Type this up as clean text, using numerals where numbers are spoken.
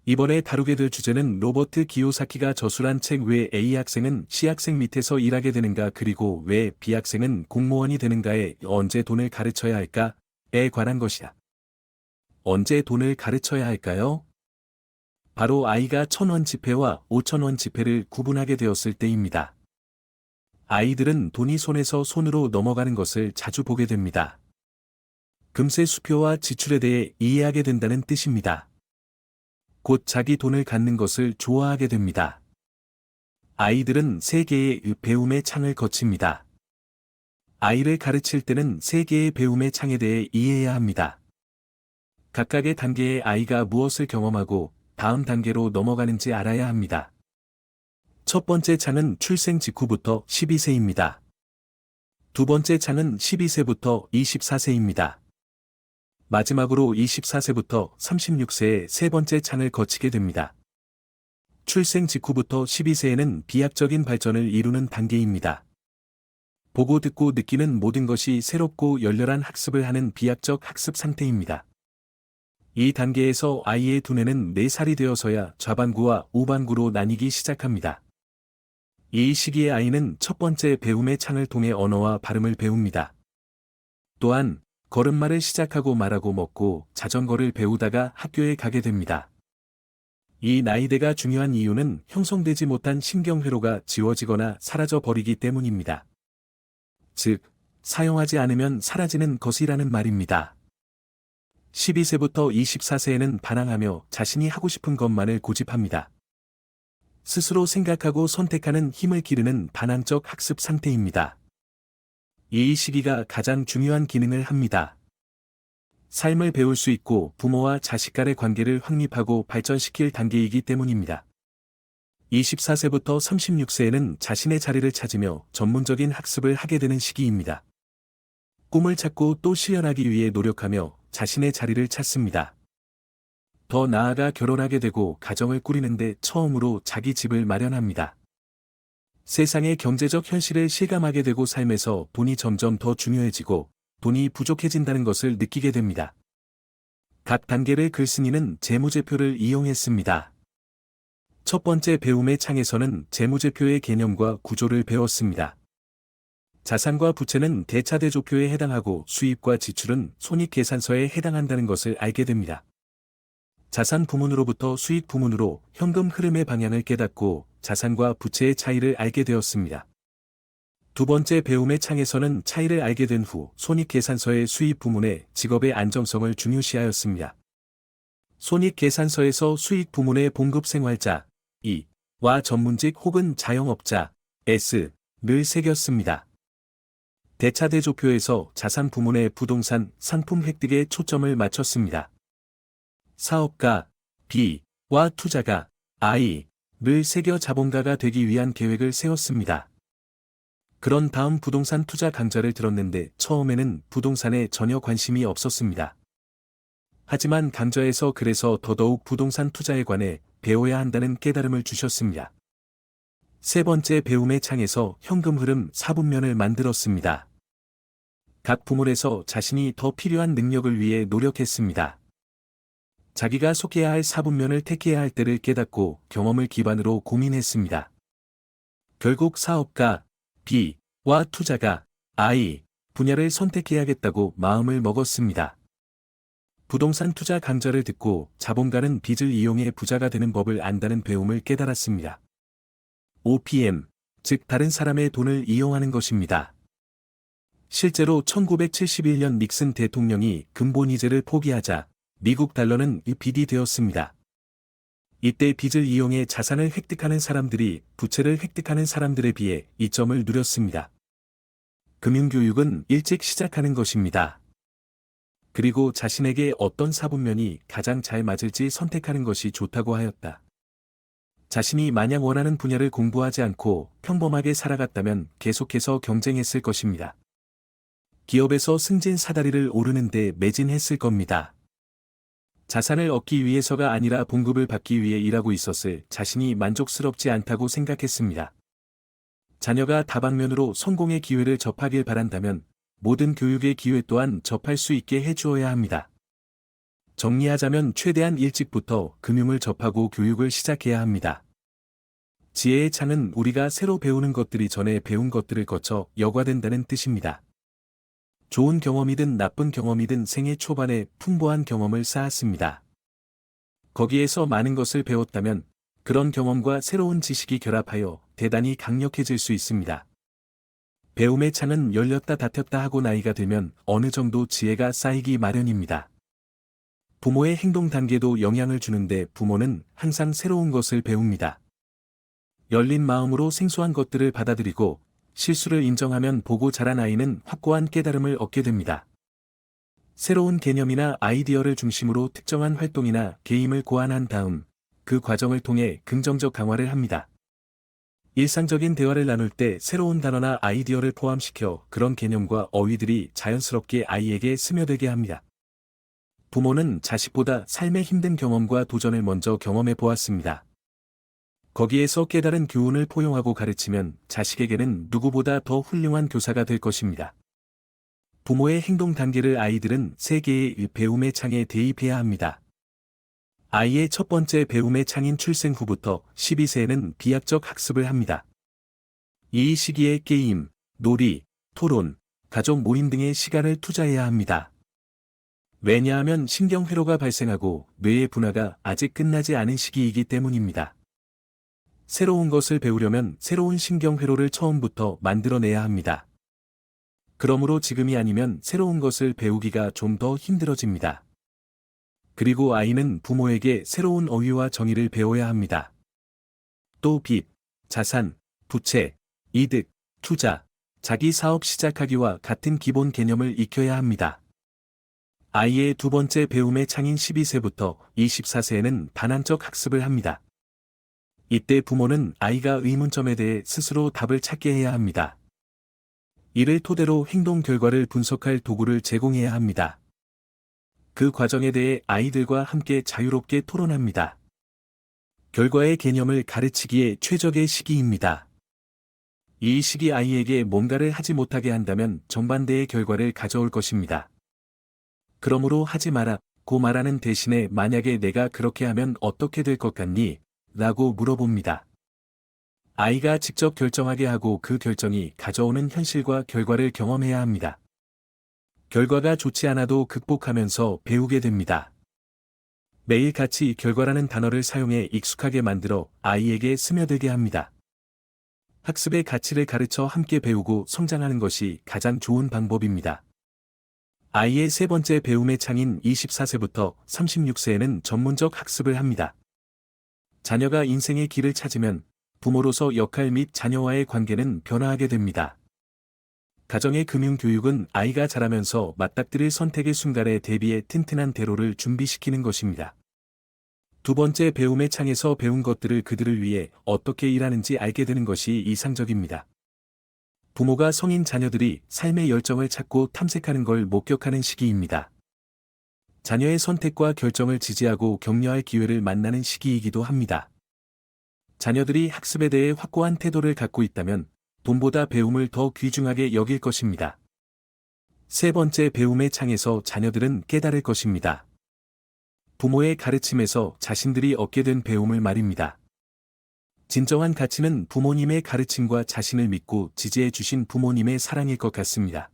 이번에 다루게 될 주제는 로버트 기요사키가 저술한 책 왜 A학생은 C학생 밑에서 일하게 되는가 그리고 왜 B학생은 공무원이 되는가에 언제 돈을 가르쳐야 할까에 관한 것이야. 언제 돈을 가르쳐야 할까요? 바로 아이가 1,000원 지폐와 5,000원 지폐를 구분하게 되었을 때입니다. 아이들은 돈이 손에서 손으로 넘어가는 것을 자주 보게 됩니다. 금세 수표와 지출에 대해 이해하게 된다는 뜻입니다. 곧 자기 돈을 갖는 것을 좋아하게 됩니다. 아이들은 세계의 배움의 창을 거칩니다. 아이를 가르칠 때는 세계의 배움의 창에 대해 이해해야 합니다. 각각의 단계에 아이가 무엇을 경험하고 다음 단계로 넘어가는지 알아야 합니다. 첫 번째 창은 출생 직후부터 12세입니다. 두 번째 창은 12세부터 24세입니다. 마지막으로 24세부터 36세의 세 번째 창을 거치게 됩니다. 출생 직후부터 12세에는 비약적인 발전을 이루는 단계입니다. 보고 듣고 느끼는 모든 것이 새롭고 열렬한 학습을 하는 비약적 학습 상태입니다. 이 단계에서 아이의 두뇌는 4살이 되어서야 좌반구와 우반구로 나뉘기 시작합니다. 이 시기의 아이는 첫 번째 배움의 창을 통해 언어와 발음을 배웁니다. 또한 걸음마를 시작하고 말하고 먹고 자전거를 배우다가 학교에 가게 됩니다. 이 나이대가 중요한 이유는 형성되지 못한 신경회로가 지워지거나 사라져 버리기 때문입니다. 즉, 사용하지 않으면 사라지는 것이라는 말입니다. 12세부터 24세에는 반항하며 자신이 하고 싶은 것만을 고집합니다. 스스로 생각하고 선택하는 힘을 기르는 반항적 학습 상태입니다. 이 시기가 가장 중요한 기능을 합니다. 삶을 배울 수 있고 부모와 자식 간의 관계를 확립하고 발전시킬 단계이기 때문입니다. 24세부터 36세에는 자신의 자리를 찾으며 전문적인 학습을 하게 되는 시기입니다. 꿈을 찾고 또 실현하기 위해 노력하며 자신의 자리를 찾습니다. 더 나아가 결혼하게 되고 가정을 꾸리는데 처음으로 자기 집을 마련합니다. 세상의 경제적 현실을 실감하게 되고 삶에서 돈이 점점 더 중요해지고 돈이 부족해진다는 것을 느끼게 됩니다. 각 단계를 글쓴이는 재무제표를 이용했습니다. 첫 번째 배움의 창에서는 재무제표의 개념과 구조를 배웠습니다. 자산과 부채는 대차대조표에 해당하고 수입과 지출은 손익계산서에 해당한다는 것을 알게 됩니다. 자산 부문으로부터 수익 부문으로 현금 흐름의 방향을 깨닫고 자산과 부채의 차이를 알게 되었습니다. 두 번째 배움의 창에서는 차이를 알게 된 후 손익계산서의 수입 부문의 직업의 안정성을 중요시하였습니다. 손익계산서에서 수익 부문의 봉급생활자, 와 전문직 혹은 자영업자, 를 새겼습니다. 대차대조표에서 자산 부문의 부동산, 상품 획득에 초점을 맞췄습니다. 사업가, 와 투자가, 를 새겨 자본가가 되기 위한 계획을 세웠습니다. 그런 다음 부동산 투자 강좌를 들었는데 처음에는 부동산에 전혀 관심이 없었습니다. 하지만 강좌에서 그래서 더더욱 부동산 투자에 관해 배워야 한다는 깨달음을 주셨습니다. 세 번째 배움의 창에서 현금 흐름 4분면을 만들었습니다. 각 부문에서 자신이 더 필요한 능력을 위해 노력했습니다. 자기가 속해야 할 4분면을 택해야 할 때를 깨닫고 경험을 기반으로 고민했습니다. 결국 사업가, 와 투자가, 분야를 선택해야겠다고 마음을 먹었습니다. 부동산 투자 강좌를 듣고 자본가는 빚을 이용해 부자가 되는 법을 안다는 배움을 깨달았습니다. OPM, 즉 다른 사람의 돈을 이용하는 것입니다. 실제로 1971년 닉슨 대통령이 근본이자를 포기하자 미국 달러는 빚이 되었습니다. 이때 빚을 이용해 자산을 획득하는 사람들이 부채를 획득하는 사람들에 비해 이점을 누렸습니다. 금융교육은 일찍 시작하는 것입니다. 그리고 자신에게 어떤 사분면이 가장 잘 맞을지 선택하는 것이 좋다고 하였다. 자신이 마냥 원하는 분야를 공부하지 않고 평범하게 살아갔다면 계속해서 경쟁했을 것입니다. 기업에서 승진 사다리를 오르는데 매진했을 겁니다. 자산을 얻기 위해서가 아니라 봉급을 받기 위해 일하고 있었을 자신이 만족스럽지 않다고 생각했습니다. 자녀가 다방면으로 성공의 기회를 접하길 바란다면 모든 교육의 기회 또한 접할 수 있게 해주어야 합니다. 정리하자면 최대한 일찍부터 금융을 접하고 교육을 시작해야 합니다. 지혜의 창은 우리가 새로 배우는 것들이 전에 배운 것들을 거쳐 여과된다는 뜻입니다. 좋은 경험이든 나쁜 경험이든 생애 초반에 풍부한 경험을 쌓았습니다. 거기에서 많은 것을 배웠다면 그런 경험과 새로운 지식이 결합하여 대단히 강력해질 수 있습니다. 배움의 창은 열렸다 닫혔다 하고 나이가 들면 어느 정도 지혜가 쌓이기 마련입니다. 부모의 행동 단계도 영향을 주는데 부모는 항상 새로운 것을 배웁니다. 열린 마음으로 생소한 것들을 받아들이고 실수를 인정하면 보고 자란 아이는 확고한 깨달음을 얻게 됩니다. 새로운 개념이나 아이디어를 중심으로 특정한 활동이나 게임을 고안한 다음 그 과정을 통해 긍정적 강화를 합니다. 일상적인 대화를 나눌 때 새로운 단어나 아이디어를 포함시켜 그런 개념과 어휘들이 자연스럽게 아이에게 스며들게 합니다. 부모는 자식보다 삶의 힘든 경험과 도전을 먼저 경험해 보았습니다. 거기에서 깨달은 교훈을 포용하고 가르치면 자식에게는 누구보다 더 훌륭한 교사가 될 것입니다. 부모의 행동 단계를 아이들은 세 개의 배움의 창에 대입해야 합니다. 아이의 첫 번째 배움의 창인 출생 후부터 12세에는 비약적 학습을 합니다. 이 시기에 게임, 놀이, 토론, 가족 모임 등의 시간을 투자해야 합니다. 왜냐하면 신경회로가 발생하고 뇌의 분화가 아직 끝나지 않은 시기이기 때문입니다. 새로운 것을 배우려면 새로운 신경회로를 처음부터 만들어내야 합니다. 그러므로 지금이 아니면 새로운 것을 배우기가 좀 더 힘들어집니다. 그리고 아이는 부모에게 새로운 어휘와 정의를 배워야 합니다. 또 빚, 자산, 부채, 이득, 투자, 자기 사업 시작하기와 같은 기본 개념을 익혀야 합니다. 아이의 두 번째 배움의 창인 12세부터 24세에는 반환적 학습을 합니다. 이때 부모는 아이가 의문점에 대해 스스로 답을 찾게 해야 합니다. 이를 토대로 행동 결과를 분석할 도구를 제공해야 합니다. 그 과정에 대해 아이들과 함께 자유롭게 토론합니다. 결과의 개념을 가르치기에 최적의 시기입니다. 이 시기 아이에게 뭔가를 하지 못하게 한다면 정반대의 결과를 가져올 것입니다. 그러므로 하지 마라고 말하는 대신에 만약에 내가 그렇게 하면 어떻게 될 것 같니? 라고 물어봅니다. 아이가 직접 결정하게 하고 그 결정이 가져오는 현실과 결과를 경험해야 합니다. 결과가 좋지 않아도 극복하면서 배우게 됩니다. 매일 같이 결과라는 단어를 사용해 익숙하게 만들어 아이에게 스며들게 합니다. 학습의 가치를 가르쳐 함께 배우고 성장하는 것이 가장 좋은 방법입니다. 아이의 세 번째 배움의 창인 24세부터 36세에는 전문적 학습을 합니다. 자녀가 인생의 길을 찾으면 부모로서 역할 및 자녀와의 관계는 변화하게 됩니다. 가정의 금융교육은 아이가 자라면서 맞닥뜨릴 선택의 순간에 대비해 튼튼한 대로를 준비시키는 것입니다. 두 번째 배움의 창에서 배운 것들을 그들을 위해 어떻게 일하는지 알게 되는 것이 이상적입니다. 부모가 성인 자녀들이 삶의 열정을 찾고 탐색하는 걸 목격하는 시기입니다. 자녀의 선택과 결정을 지지하고 격려할 기회를 만나는 시기이기도 합니다. 자녀들이 학습에 대해 확고한 태도를 갖고 있다면 돈보다 배움을 더 귀중하게 여길 것입니다. 세 번째 배움의 창에서 자녀들은 깨달을 것입니다. 부모의 가르침에서 자신들이 얻게 된 배움을 말입니다. 진정한 가치는 부모님의 가르침과 자신을 믿고 지지해 주신 부모님의 사랑일 것 같습니다.